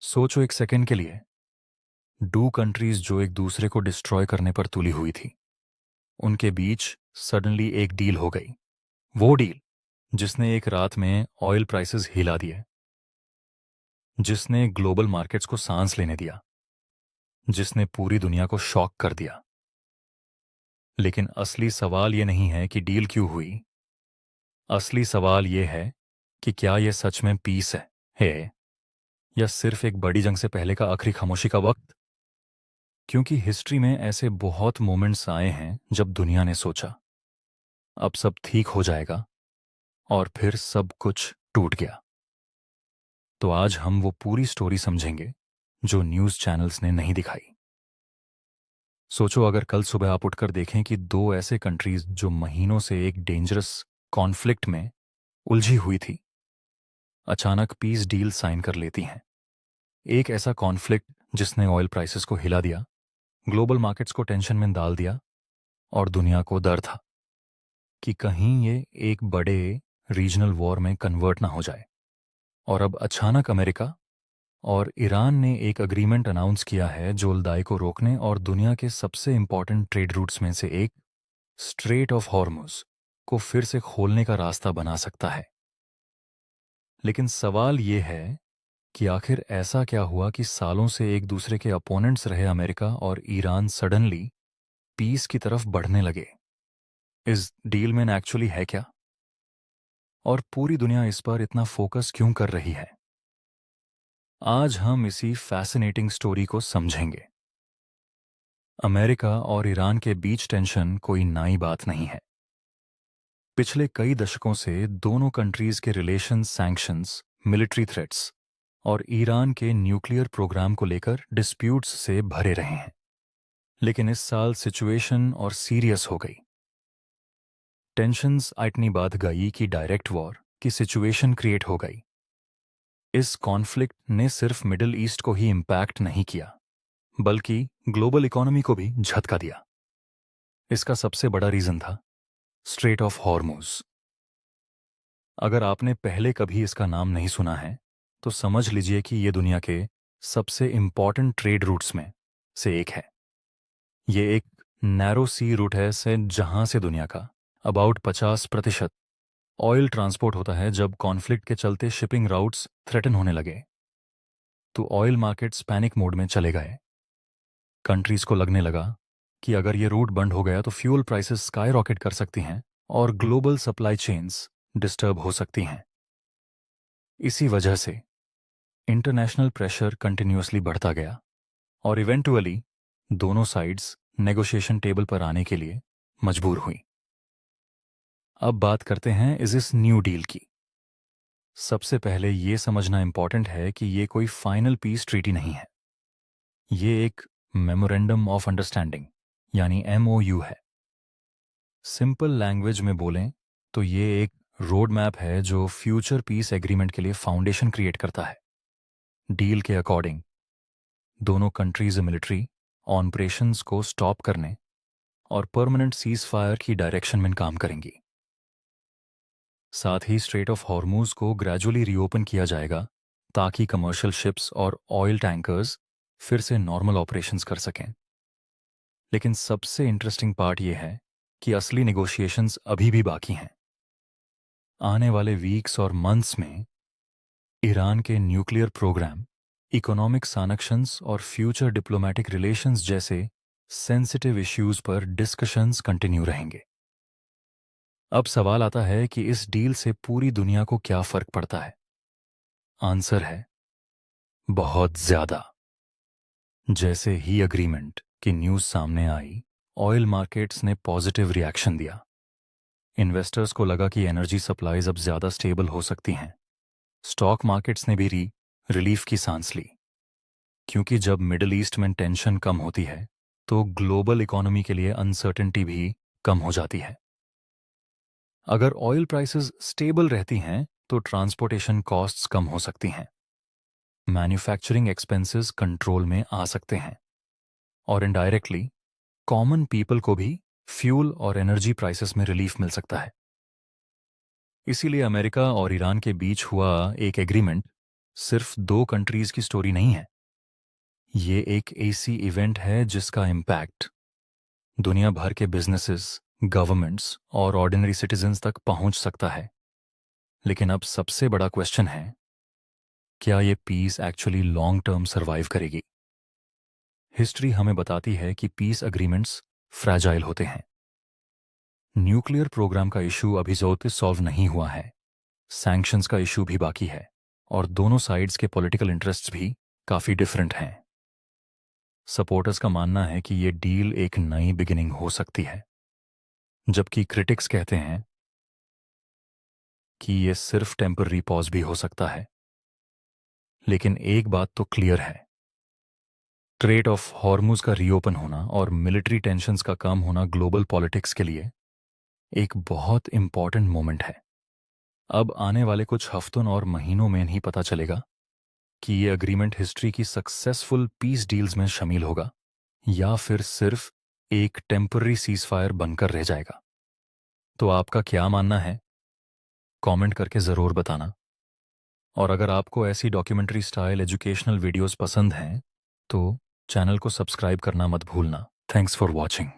सोचो एक सेकंड के लिए। टू कंट्रीज जो एक दूसरे को डिस्ट्रॉय करने पर तुली हुई थी, उनके बीच सडनली एक डील हो गई। वो डील जिसने एक रात में ऑयल प्राइसेस हिला दिए, जिसने ग्लोबल मार्केट्स को सांस लेने दिया, जिसने पूरी दुनिया को शॉक कर दिया। लेकिन असली सवाल ये नहीं है कि डील क्यों हुई। असली सवाल ये है कि क्या यह सच में पीस है या सिर्फ एक बड़ी जंग से पहले का आखिरी खामोशी का वक्त। क्योंकि हिस्ट्री में ऐसे बहुत मोमेंट्स आए हैं जब दुनिया ने सोचा अब सब ठीक हो जाएगा, और फिर सब कुछ टूट गया। तो आज हम वो पूरी स्टोरी समझेंगे जो न्यूज़ चैनल्स ने नहीं दिखाई। सोचो अगर कल सुबह आप उठकर देखें कि दो ऐसे कंट्रीज जो महीनों से एक डेंजरस कॉन्फ्लिक्ट में उलझी हुई थी, अचानक पीस डील साइन कर लेती हैं। एक ऐसा कॉन्फ्लिक्ट जिसने ऑयल प्राइसेस को हिला दिया, ग्लोबल मार्केट्स को टेंशन में डाल दिया, और दुनिया को डर था कि कहीं ये एक बड़े रीजनल वॉर में कन्वर्ट ना हो जाए। और अब अचानक अमेरिका और ईरान ने एक अग्रीमेंट अनाउंस किया है जो लड़ाई को रोकने और दुनिया के सबसे इंपॉर्टेंट ट्रेड रूट्स में से एक स्ट्रेट ऑफ हॉर्मुज को फिर से खोलने का रास्ता बना सकता है। लेकिन सवाल ये है कि आखिर ऐसा क्या हुआ कि सालों से एक दूसरे के अपोनेंट्स रहे अमेरिका और ईरान सडनली पीस की तरफ बढ़ने लगे। इस डील में एक्चुअली है क्या, और पूरी दुनिया इस पर इतना फोकस क्यों कर रही है? आज हम इसी फैसिनेटिंग स्टोरी को समझेंगे। अमेरिका और ईरान के बीच टेंशन कोई नई बात नहीं है। पिछले कई दशकों से दोनों कंट्रीज के रिलेशन सैंक्शंस, मिलिट्री थ्रेट्स और ईरान के न्यूक्लियर प्रोग्राम को लेकर डिस्प्यूट्स से भरे रहे हैं। लेकिन इस साल सिचुएशन और सीरियस हो गई। टेंशन्स इतनी बढ़ गई कि डायरेक्ट वॉर की सिचुएशन क्रिएट हो गई। इस कॉन्फ्लिक्ट ने सिर्फ मिडिल ईस्ट को ही इम्पैक्ट नहीं किया, बल्कि ग्लोबल इकोनॉमी को भी झटका दिया। इसका सबसे बड़ा रीजन था स्ट्रेट ऑफ हॉर्मुज। अगर आपने पहले कभी इसका नाम नहीं सुना है, तो समझ लीजिए कि ये दुनिया के सबसे इंपॉर्टेंट ट्रेड रूट्स में से एक है। ये एक नैरो सी रूट है से जहां से दुनिया का अबाउट 50% ऑयल ट्रांसपोर्ट होता है। जब कॉन्फ्लिक्ट के चलते शिपिंग राउट्स थ्रेटन होने लगे, तो ऑयल मार्केट्स पैनिक मोड में चले गए। कंट्रीज को लगने लगा कि अगर ये रूट बंद हो गया तो फ्यूल प्राइसेस स्काई रॉकेट कर सकती हैं और ग्लोबल सप्लाई चेन्स डिस्टर्ब हो सकती हैं। इसी वजह से इंटरनेशनल प्रेशर कंटिन्यूअसली बढ़ता गया, और इवेंटुअली दोनों साइड्स नेगोशिएशन टेबल पर आने के लिए मजबूर हुई। अब बात करते हैं इस न्यू डील की। सबसे पहले ये समझना इंपॉर्टेंट है कि ये कोई फाइनल पीस ट्रीटी नहीं है। ये एक मेमोरेंडम ऑफ अंडरस्टैंडिंग यानी MOU है। सिंपल लैंग्वेज में बोलें तो ये एक रोड मैप है जो फ्यूचर पीस एग्रीमेंट के लिए फाउंडेशन क्रिएट करता है। डील के अकॉर्डिंग दोनों कंट्रीज मिलिट्री ऑपरेशंस को स्टॉप करने और परमानेंट सीज फायर की डायरेक्शन में काम करेंगी। साथ ही स्ट्रेट ऑफ हॉर्मुज को ग्रेजुअली रीओपन किया जाएगा ताकि कमर्शियल शिप्स और ऑयल टैंकर्स फिर से नॉर्मल ऑपरेशंस कर सकें। लेकिन सबसे इंटरेस्टिंग पार्ट यह है कि असली नेगोशिएशंस अभी भी बाकी हैं। आने वाले वीक्स और मंथ्स में ईरान के न्यूक्लियर प्रोग्राम, इकोनॉमिक सैंक्शंस और फ्यूचर डिप्लोमेटिक रिलेशंस जैसे सेंसिटिव इश्यूज पर डिस्कशंस कंटिन्यू रहेंगे। अब सवाल आता है कि इस डील से पूरी दुनिया को क्या फर्क पड़ता है। आंसर है बहुत ज्यादा। जैसे ही एग्रीमेंट की न्यूज सामने आई, ऑयल मार्केट्स ने पॉजिटिव रिएक्शन दिया। इन्वेस्टर्स को लगा कि एनर्जी सप्लाईज अब ज्यादा स्टेबल हो सकती हैं। स्टॉक मार्केट्स ने भी रिलीफ की सांस ली, क्योंकि जब मिडिल ईस्ट में टेंशन कम होती है तो ग्लोबल इकोनॉमी के लिए अनसर्टेनिटी भी कम हो जाती है। अगर ऑयल प्राइसेस स्टेबल रहती हैं तो ट्रांसपोर्टेशन कॉस्ट्स कम हो सकती हैं, मैन्युफैक्चरिंग एक्सपेंसेस कंट्रोल में आ सकते हैं, और इनडायरेक्टली कॉमन पीपल को भी फ्यूल और एनर्जी प्राइसेस में रिलीफ मिल सकता है। इसीलिए अमेरिका और ईरान के बीच हुआ एक एग्रीमेंट सिर्फ दो कंट्रीज की स्टोरी नहीं है। ये एक ऐसी इवेंट है जिसका इम्पैक्ट दुनिया भर के बिजनेसेस, गवर्नमेंट्स और ऑर्डिनरी सिटीजन्स तक पहुंच सकता है। लेकिन अब सबसे बड़ा क्वेश्चन है, क्या ये peace actually long term survive करेगी? हिस्ट्री हमें बताती है कि पीस अग्रीमेंट्स फ्रैजाइल होते हैं। न्यूक्लियर प्रोग्राम का इशू अभी जोर सॉल्व नहीं हुआ है, सैंक्शंस का इशू भी बाकी है, और दोनों साइड्स के पॉलिटिकल इंटरेस्ट्स भी काफी डिफरेंट हैं। सपोर्टर्स का मानना है कि ये डील एक नई बिगिनिंग हो सकती है, जबकि क्रिटिक्स कहते हैं कि ये सिर्फ टेम्पररी पॉज भी हो सकता है। लेकिन एक बात तो क्लियर है, स्ट्रेट ऑफ हॉर्मुज का रीओपन होना और मिलिट्री टेंशन्स का कम होना ग्लोबल पॉलिटिक्स के लिए एक बहुत इंपॉर्टेंट मोमेंट है। अब आने वाले कुछ हफ्तों और महीनों में नहीं पता चलेगा कि ये अग्रीमेंट हिस्ट्री की सक्सेसफुल पीस डील्स में शामिल होगा या फिर सिर्फ एक टेम्पररी सीजफायर बनकर रह जाएगा। तो आपका क्या मानना है? कमेंट करके ज़रूर बताना। और अगर आपको ऐसी डॉक्यूमेंट्री स्टाइल एजुकेशनल वीडियोस पसंद हैं तो चैनल को सब्सक्राइब करना मत भूलना। Thanks for watching.